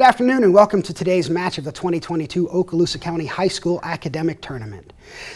Good afternoon and welcome to today's match of the 2022 Okaloosa County High School Academic Tournament.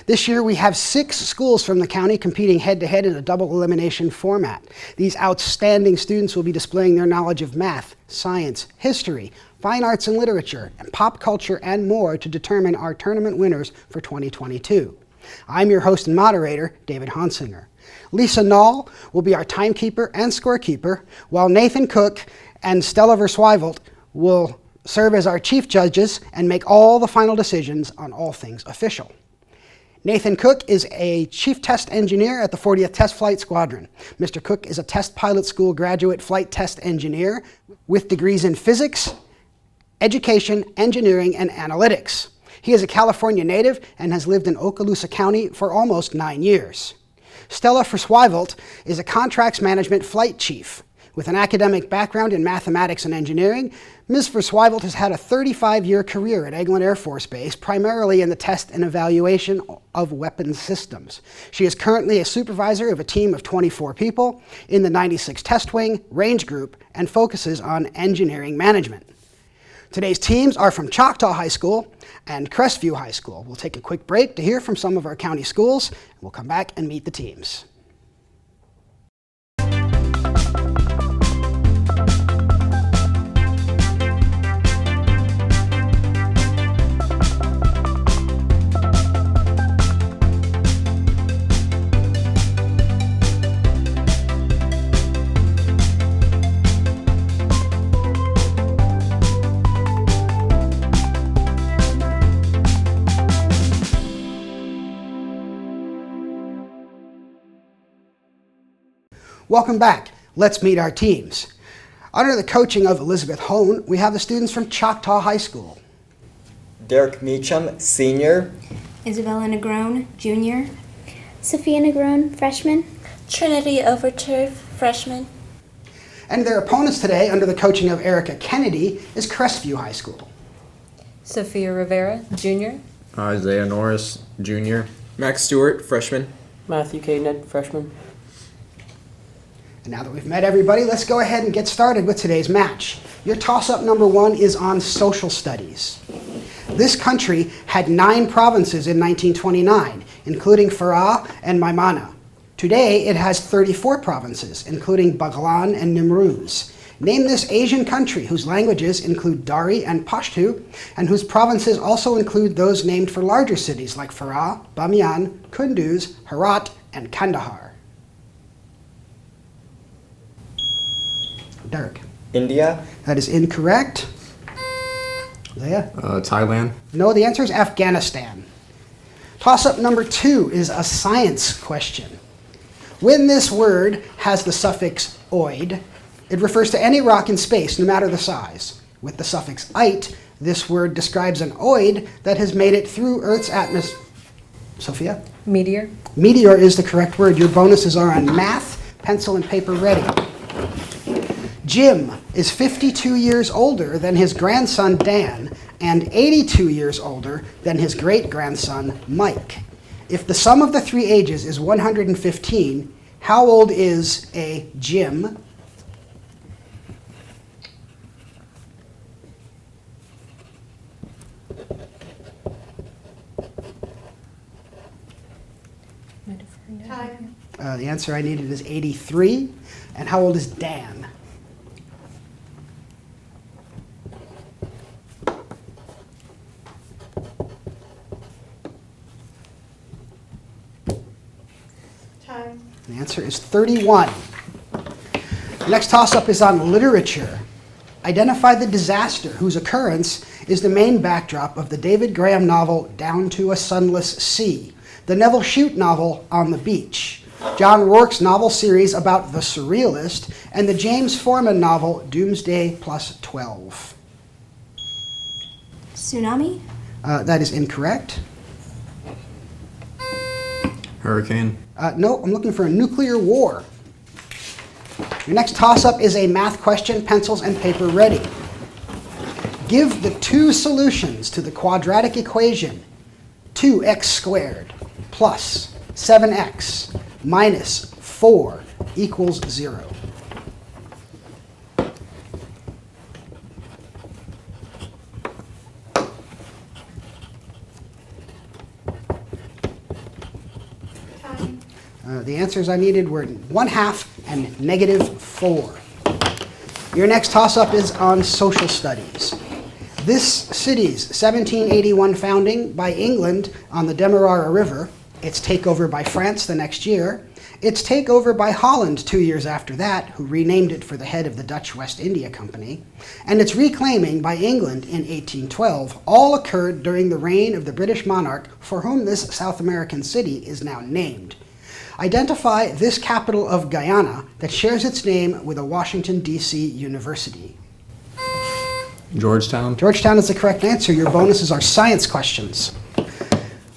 This year we have 6 schools from the county competing head-to-head in a double elimination format. These outstanding students will be displaying their knowledge of math, science, history, fine arts and literature, and pop culture and more to determine our tournament winners for 2022. I'm your host and moderator, David Honsinger. Lisa Nall will be our timekeeper and scorekeeper, while Nathan Cook and Stella Verswyvelt will serve as our chief judges and make all the final decisions on all things official. Nathan Cook is a chief test engineer at the 40th Test Flight Squadron. Mr. Cook is a test pilot school graduate flight test engineer with degrees in physics, education, engineering, and analytics. He is a California native and has lived in Okaloosa County for almost 9 years. Stella Verswyvelt is a contracts management flight chief. With an academic background in mathematics and engineering, Ms. Verswyvelt has had a 35-year career at Eglin Air Force Base, primarily in the test and evaluation of weapons systems. She is currently a supervisor of a team of 24 people in the 96 Test Wing, Range Group, and focuses on engineering management. Today's teams are from Choctaw High School and Crestview High School. We'll take a quick break to hear from some of our county schools. We'll come back and meet the teams. Welcome back. Let's meet our teams. Under the coaching of Elizabeth Hone, we have the students from Choctaw High School. Derek Meacham, senior. Isabella Negrone, junior. Sophia Negrone, freshman. Trinity Overturf, freshman. And their opponents today, under the coaching of Erica Kennedy, is Crestview High School. Sophia Rivera, junior. Isaiah Norris, junior. Max Stewart, freshman. Matthew Cadenhead, freshman. And now that we've met everybody, let's go ahead and get started with today's match. Your toss-up number 1 is on social studies. This country had 9 provinces in 1929, including Farah and Maimana. Today, it has 34 provinces, including Baghlan and Nimruz. Name this Asian country whose languages include Dari and Pashto, and whose provinces also include those named for larger cities like Farah, Bamiyan, Kunduz, Herat, and Kandahar. Derek. India. That is incorrect. Leah? Thailand. No, the answer is Afghanistan. Toss-up number 2 is a science question. When this word has the suffix oid, it refers to any rock in space, no matter the size. With the suffix ite, this word describes an oid that has made it through Earth's atmosphere. Sophia? Meteor. Meteor is the correct word. Your bonuses are on math, pencil, and paper ready. Jim is 52 years older than his grandson Dan and 82 years older than his great-grandson Mike. If the sum of the 3 ages is 115, how old is a Jim? The answer I needed is 83. And how old is Dan? The answer is 31. The next toss-up is on literature. Identify the disaster whose occurrence is the main backdrop of the David Graham novel Down to a Sunless Sea, the Neville Shute novel On the Beach, John Rourke's novel series about the Surrealist, and the James Forman novel Doomsday Plus 12. Tsunami? That is incorrect. Hurricane. No, I'm looking for a nuclear war. Your next toss-up is a math question, pencils and paper ready. Give the 2 solutions to the quadratic equation 2x squared plus 7x minus 4 equals 0. The answers I needed were 1/2 and -4. Your next toss-up is on social studies. This city's 1781 founding by England on the Demerara River, its takeover by France the next year, its takeover by Holland 2 years after that, who renamed it for the head of the Dutch West India Company, and its reclaiming by England in 1812 all occurred during the reign of the British monarch for whom this South American city is now named. Identify this capital of Guyana that shares its name with a Washington, D.C. university. Georgetown. Georgetown is the correct answer. Your bonuses are science questions.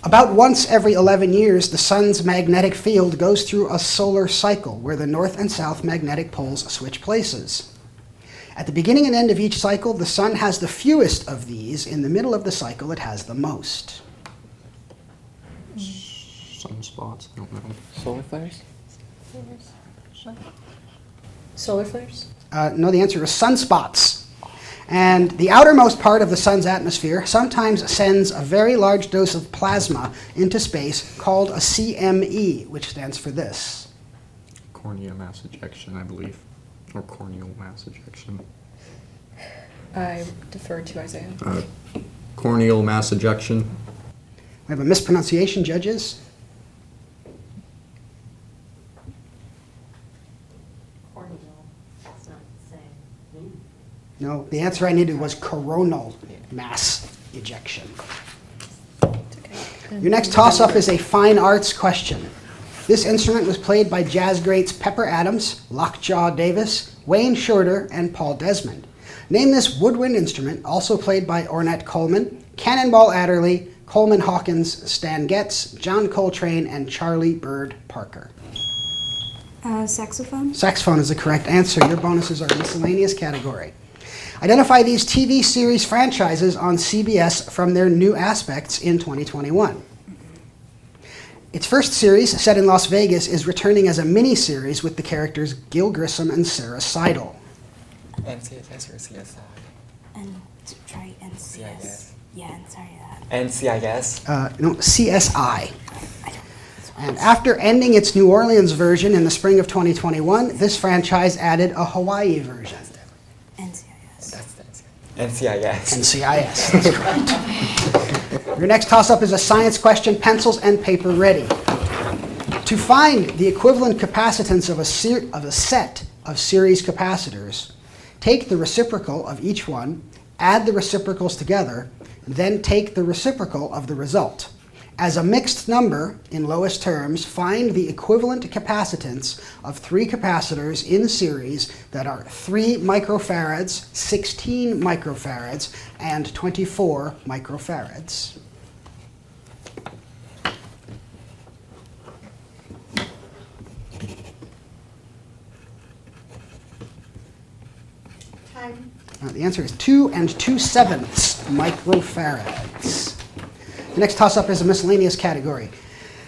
About once every 11 years, the sun's magnetic field goes through a solar cycle where the north and south magnetic poles switch places. At the beginning and end of each cycle, the sun has the fewest of these. In the middle of the cycle, it has the most. Sunspots. I don't know. Solar flares? Solar flares? No, the answer is sunspots. And the outermost part of the sun's atmosphere sometimes sends a very large dose of plasma into space called a CME, which stands for this. Cornea mass ejection, I believe. Or corneal mass ejection. I defer to Isaiah. Corneal mass ejection. We have a mispronunciation, judges. No, the answer I needed was coronal mass ejection. Your next toss-up is a fine arts question. This instrument was played by jazz greats Pepper Adams, Lockjaw Davis, Wayne Shorter, and Paul Desmond. Name this woodwind instrument, also played by Ornette Coleman, Cannonball Adderley, Coleman Hawkins, Stan Getz, John Coltrane, and Charlie Bird Parker. Saxophone. Saxophone is the correct answer. Your bonuses are miscellaneous category. Identify these TV series franchises on CBS from their new aspects in 2021. Its first series, set in Las Vegas, is returning as a mini-series with the characters Gil Grissom and Sarah Seidel. NCIS or CSI? And try NCS. CIS. Yeah, and sorry that. NCIS? No, CSI. I don't. And after ending its New Orleans version in the spring of 2021, this franchise added a Hawaii version. NCIS. NCIS. NCIS, that's correct. Your next toss-up is a science question, pencils and paper ready. To find the equivalent capacitance of a set of series capacitors, take the reciprocal of each one, add the reciprocals together, then take the reciprocal of the result. As a mixed number, in lowest terms, find the equivalent capacitance of 3 capacitors in series that are 3 microfarads, 16 microfarads, and 24 microfarads. Time. The answer is 2 2/7 microfarads. The next toss-up is a miscellaneous category.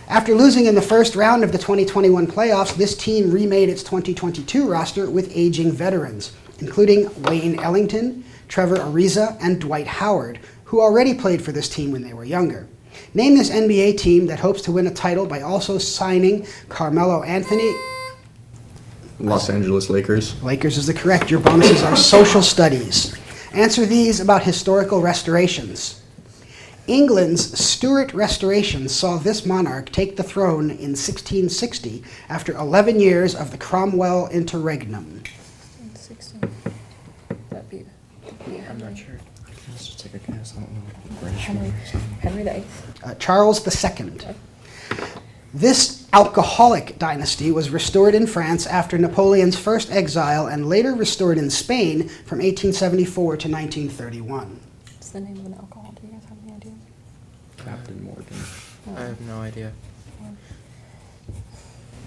After losing in the first round of the 2021 playoffs, this team remade its 2022 roster with aging veterans, including Wayne Ellington, Trevor Ariza, and Dwight Howard, who already played for this team when they were younger. Name this NBA team that hopes to win a title by also signing Carmelo Anthony. Los Angeles Lakers. Lakers is the correct. Your bonuses are social studies. Answer these about historical restorations. England's Stuart Restoration saw this monarch take the throne in 1660 after 11 years of the Cromwell interregnum. 16. That'd be I'm not sure. Let's just take a guess. I don't know. Henry VIII. Charles II. This alcoholic dynasty was restored in France after Napoleon's first exile and later restored in Spain from 1874 to 1931. What's the name of an alcohol? Do you guys have any idea? Captain Morgan. I have no idea.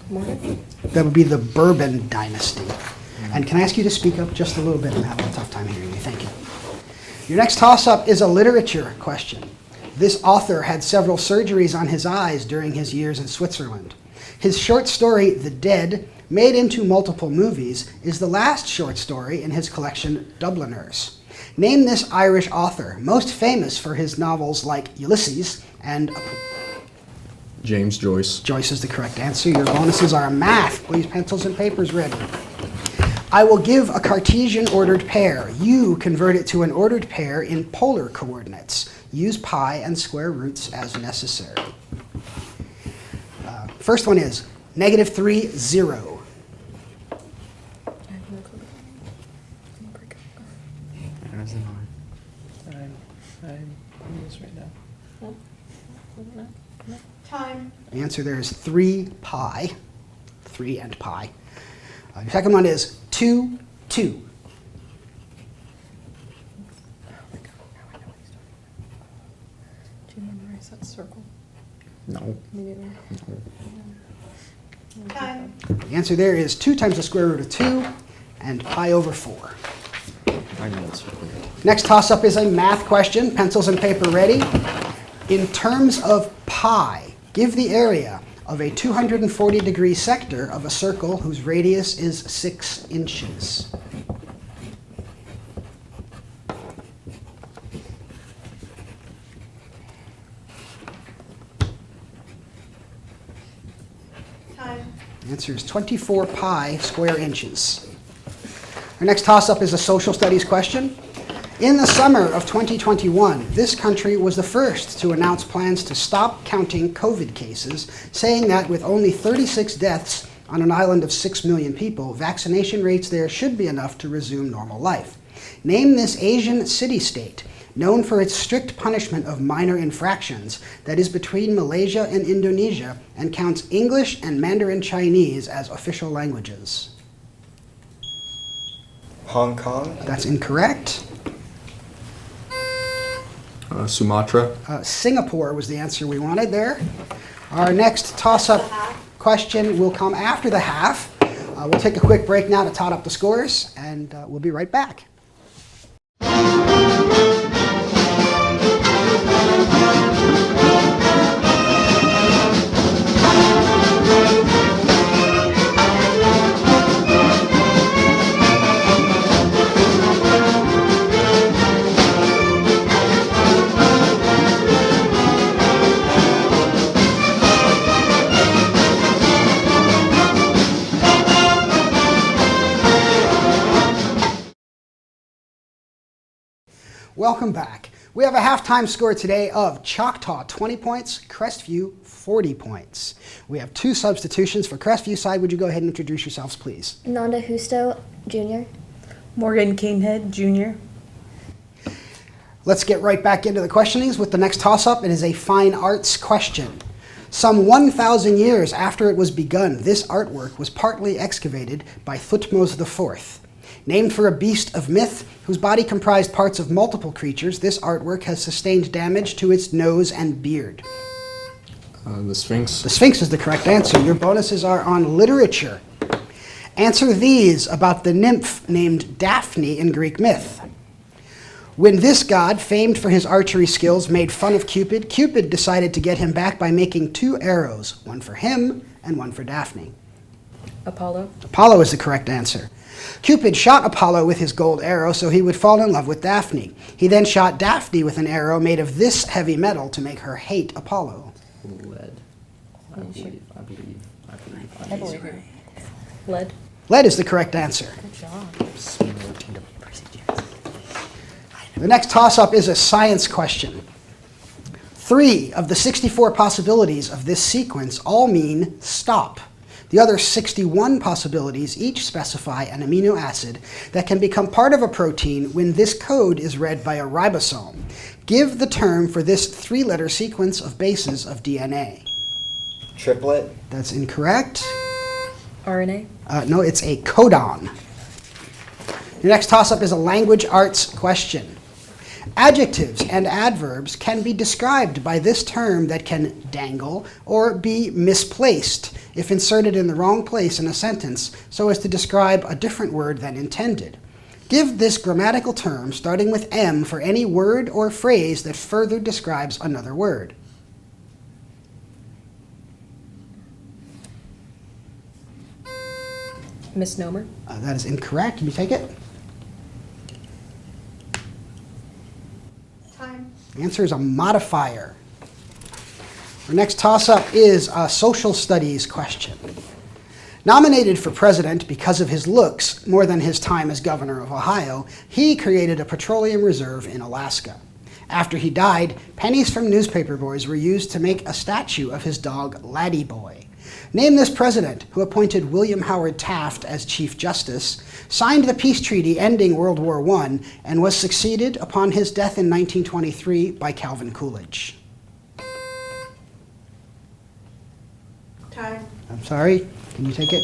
Morgan? That would be the Bourbon dynasty. And can I ask you to speak up just a little bit? I'm having a tough time hearing you. Thank you. Your next toss-up is a literature question. This author had several surgeries on his eyes during his years in Switzerland. His short story, The Dead, made into multiple movies, is the last short story in his collection, Dubliners. Name this Irish author, most famous for his novels like Ulysses and James Joyce. Joyce is the correct answer. Your bonuses are math. Please, pencils and papers ready. I will give a Cartesian ordered pair. You convert it to an ordered pair in polar coordinates. Use pi and square roots as necessary. First one is -3, 0. I have no clue. Can you break it? As am I. I'm on this right now. No? I don't know. No? Time. The answer there is 3 pi. 3 and pi. The second one is 2, 2. Oh my god, now I know what he's talking about. Do you memorize that circle? No. Immediately. Time. The answer there is 2 times the square root of 2 and pi over 4. I know it's circle. Next toss-up is a math question. Pencils and paper ready. In terms of pi, give the area of a 240-degree sector of a circle whose radius is 6 inches. Time. The answer is 24 pi square inches. Our next toss-up is a social studies question. In the summer of 2021, this country was the first to announce plans to stop counting COVID cases, saying that with only 36 deaths on an island of 6 million people, vaccination rates there should be enough to resume normal life. Name this Asian city-state, known for its strict punishment of minor infractions, that is between Malaysia and Indonesia and counts English and Mandarin Chinese as official languages. Hong Kong. That's incorrect. Sumatra. Singapore was the answer we wanted there. Our next toss-up question will come after the half. We'll take a quick break now to tot up the scores, and we'll be right back. Welcome back. We have a halftime score today of Choctaw 20 points, Crestview 40 points. We have 2 substitutions for Crestview side. Would you go ahead and introduce yourselves, please? Nanda Husto, Jr. Morgan Kinghead, Jr. Let's get right back into the questionings with the next toss-up. It is a fine arts question. Some 1,000 years after it was begun, this artwork was partly excavated by Thutmose IV. Named for a beast of myth whose body comprised parts of multiple creatures, this artwork has sustained damage to its nose and beard. The Sphinx. The Sphinx is the correct answer. Your bonuses are on literature. Answer these about the nymph named Daphne in Greek myth. When this god, famed for his archery skills, made fun of Cupid, Cupid decided to get him back by making 2 arrows, one for him and one for Daphne. Apollo. Apollo is the correct answer. Cupid shot Apollo with his gold arrow so he would fall in love with Daphne. He then shot Daphne with an arrow made of this heavy metal to make her hate Apollo. Lead. I believe. I believe you. Lead. Lead is the correct answer. Good job. The next toss-up is a science question. 3 of the 64 possibilities of this sequence all mean stop. The other 61 possibilities each specify an amino acid that can become part of a protein when this code is read by a ribosome. Give the term for this 3-letter sequence of bases of DNA. Triplet. That's incorrect. RNA. No, it's a codon. The next toss-up is a language arts question. Adjectives and adverbs can be described by this term that can dangle or be misplaced if inserted in the wrong place in a sentence so as to describe a different word than intended. Give this grammatical term starting with M for any word or phrase that further describes another word. Misnomer. That is incorrect. Can you take it? Time. The answer is a modifier. Our next toss-up is a social studies question. Nominated for president because of his looks more than his time as governor of Ohio, he created a petroleum reserve in Alaska. After he died, pennies from newspaper boys were used to make a statue of his dog, Laddie Boy. Name this president who appointed William Howard Taft as Chief Justice, signed the peace treaty ending World War I, and was succeeded upon his death in 1923 by Calvin Coolidge. Time. I'm sorry, can you take it?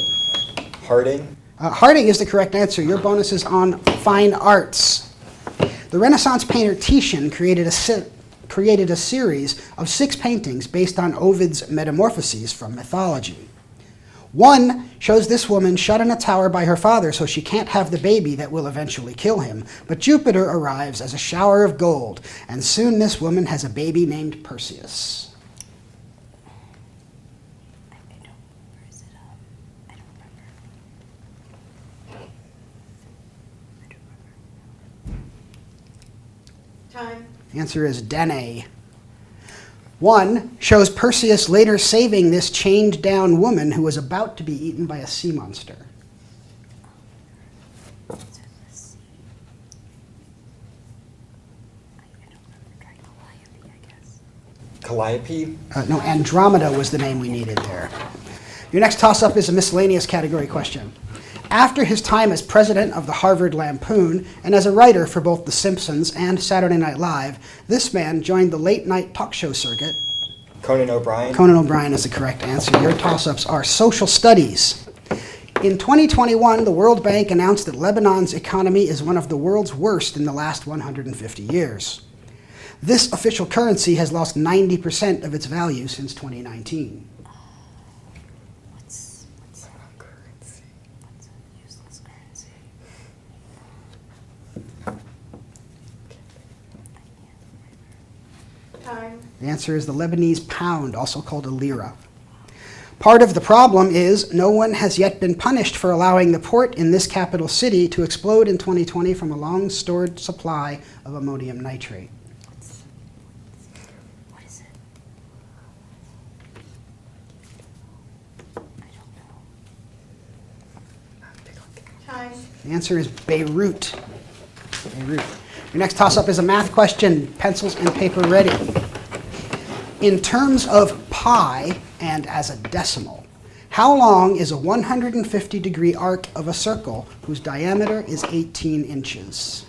Harding. Harding is the correct answer. Your bonus is on fine arts. The Renaissance painter Titian created a series of 6 paintings based on Ovid's Metamorphoses from mythology. One shows this woman shut in a tower by her father so she can't have the baby that will eventually kill him, but Jupiter arrives as a shower of gold, and soon this woman has a baby named Perseus. I don't. Where is it? I don't remember. Time. The answer is Danae. One shows Perseus later saving this chained down woman who was about to be eaten by a sea monster. So let's see. I don't remember. Try Calliope, I guess. Calliope. No, Andromeda was the name we needed there. Your next toss-up is a miscellaneous category question. After his time as president of the Harvard Lampoon and as a writer for both The Simpsons and Saturday Night Live, this man joined the late-night talk show circuit. Conan O'Brien. Conan O'Brien is the correct answer. Your toss-ups are social studies. In 2021, the World Bank announced that Lebanon's economy is one of the world's worst in the last 150 years. This official currency has lost 90% of its value since 2019. What's a useless currency? Time. The answer is the Lebanese pound, also called a lira. Part of the problem is no one has yet been punished for allowing the port in this capital city to explode in 2020 from a long-stored supply of ammonium nitrate. What is it? I don't know. Time. The answer is Beirut. Beirut. Your next toss-up is a math question. Pencils and paper ready. In terms of pi and as a decimal, how long is a 150-degree arc of a circle whose diameter is 18 inches?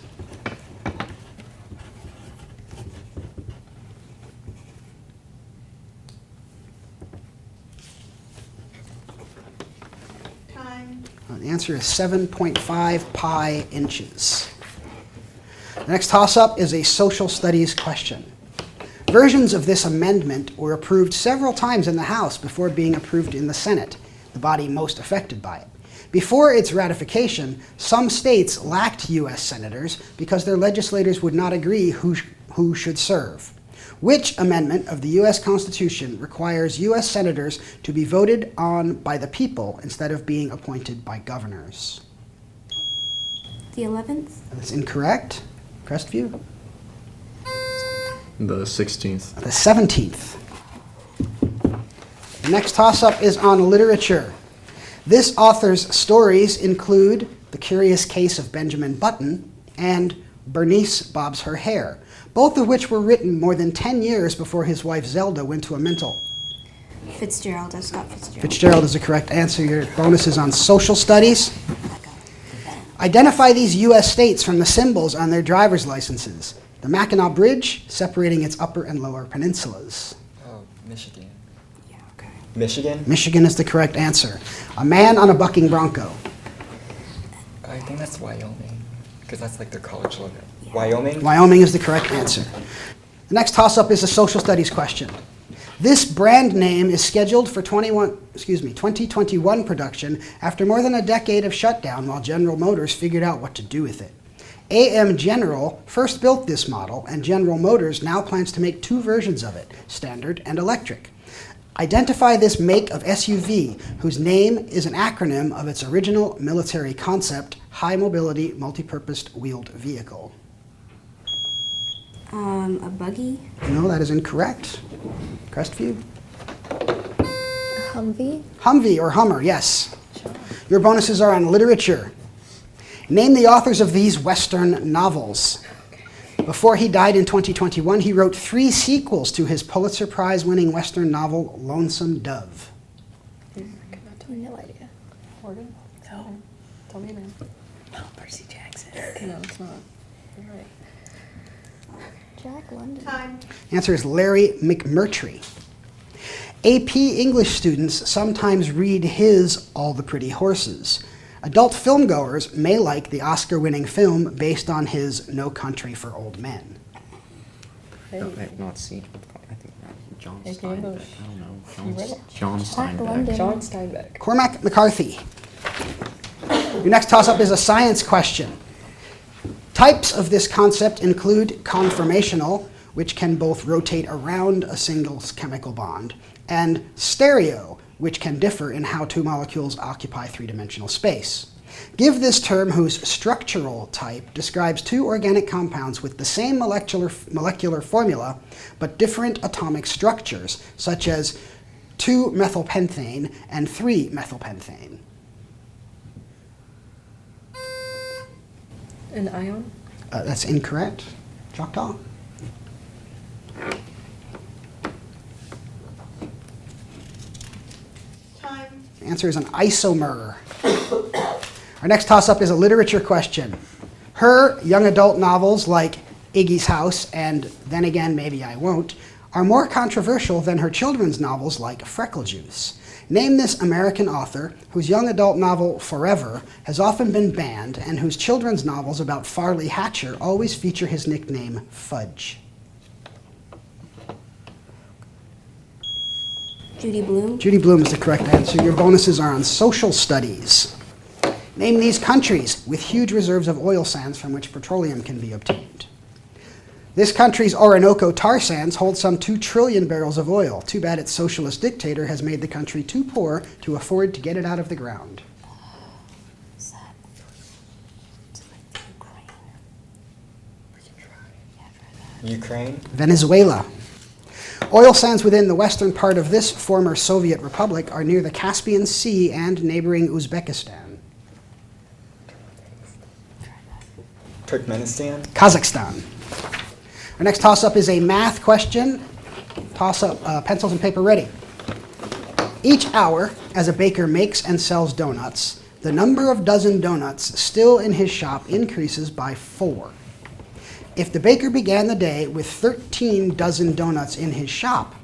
Time. The answer is 7.5 pi inches. The next toss-up is a social studies question. Versions of this amendment were approved several times in the House before being approved in the Senate, the body most affected by it. Before its ratification, some states lacked U.S. senators because their legislators would not agree who should serve. Which amendment of the U.S. Constitution requires U.S. senators to be voted on by the people instead of being appointed by governors? The 11th? That's incorrect. Crestview? The 16th. The 17th. The next toss-up is on literature. This author's stories include The Curious Case of Benjamin Button and Bernice Bobs Her Hair, both of which were written more than 10 years before his wife Zelda went to a mental. Fitzgerald. Scott Fitzgerald. Fitzgerald is the correct answer. Your bonus is on social studies. Identify these U.S. states from the symbols on their driver's licenses. The Mackinac Bridge, separating its upper and lower peninsulas. Oh, Michigan. Yeah, okay. Michigan. Michigan is the correct answer. A man on a bucking bronco. I think that's Wyoming, because that's like their college logo. Wyoming. Wyoming is the correct answer. The next toss-up is a social studies question. This brand name is scheduled for 2021 production after more than a decade of shutdown while General Motors figured out what to do with it. AM General first built this model, and General Motors now plans to make 2 versions of it, standard and electric. Identify this make of SUV, whose name is an acronym of its original military concept, High Mobility Multi-Purposed Wheeled Vehicle. A buggy? No, that is incorrect. Crestview? Humvee. Humvee or Hummer, yes. Your bonuses are on literature. Name the authors of these Western novels. Before he died in 2021, he wrote 3 sequels to his Pulitzer Prize-winning Western novel, Lonesome Dove. No idea. Morgan? No. Tell me now. No, Percy Jackson. No, it's not. You're right. Jack London. Answer is Larry McMurtry. AP English students sometimes read his All the Pretty Horses. Adult filmgoers may like the Oscar-winning film based on his No Country for Old Men. No, I've not seen. I think John Hey, Steinbeck. English. I don't know. You read it? John Jack Steinbeck. London. John Steinbeck. Cormac McCarthy. Your next toss-up is a science question. Types of this concept include conformational, which can both rotate around a single chemical bond, and stereo, which can differ in how 2 molecules occupy 3-dimensional space. Give this term whose structural type describes 2 organic compounds with the same molecular formula, but different atomic structures, such as 2-methylpenthane and 3-methylpenthane. An ion? That's incorrect. Choctaw? The answer is an isomer. Our next toss-up is a literature question. Her young adult novels like Iggy's House and Then Again, Maybe I Won't are more controversial than her children's novels like Freckle Juice. Name this American author whose young adult novel Forever has often been banned and whose children's novels about Farley Hatcher always feature his nickname Fudge. Judy Blume. Judy Blume is the correct answer. Your bonuses are on social studies. Name these countries with huge reserves of oil sands from which petroleum can be obtained. This country's Orinoco tar sands hold some 2 trillion barrels of oil. Too bad its socialist dictator has made the country too poor to afford to get it out of the ground. Is that? It's like Ukraine. Ukraine? Venezuela. Oil sands within the western part of this former Soviet republic are near the Caspian Sea and neighboring Uzbekistan. Turkmenistan? Kazakhstan. Our next toss-up is a math question. Toss-up, pencils and paper ready. Each hour, as a baker makes and sells donuts, the number of dozen donuts still in his shop increases by 4. If the baker began the day with 13 dozen donuts in his shop,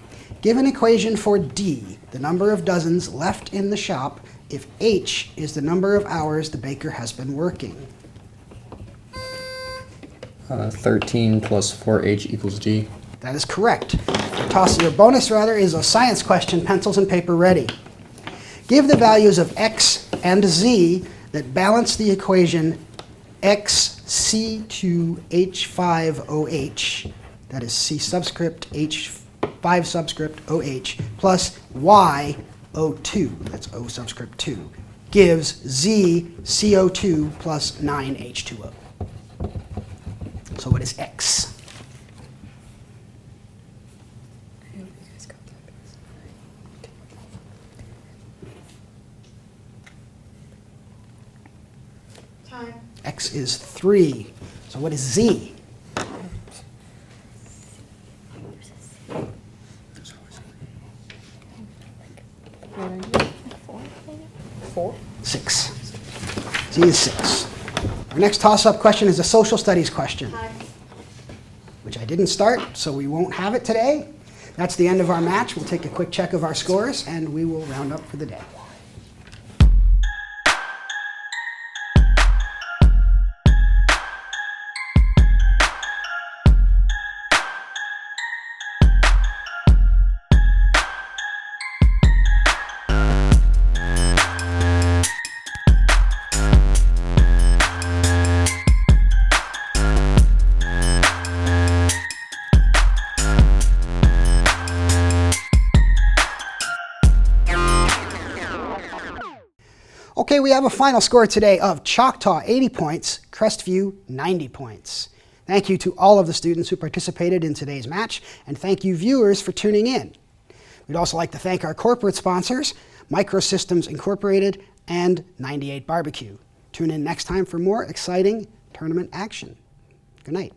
give an equation for D, the number of dozens left in the shop, if H is the number of hours the baker has been working. 13 plus 4H equals D. That is correct. Your bonus is a science question, pencils and paper ready. Give the values of X and Z that balance the equation XC2H5OH, that is C subscript H5 subscript OH, plus YO2, that's O subscript 2, gives ZCO2 plus 9H2O. So what is X? I hope you guys got that. Time. X is 3. So what is Z? Four? 6. Z is 6. Our next toss-up question is a social studies question, which I didn't start, so we won't have it today. That's the end of our match. We'll take a quick check of our scores, and we will round up for the day. Okay, we have a final score today of Choctaw 80 points, Crestview 90 points. Thank you to all of the students who participated in today's match, and thank you viewers for tuning in. We'd also like to thank our corporate sponsors, Microsystems Incorporated and 98 Barbecue. Tune in next time for more exciting tournament action. Good night.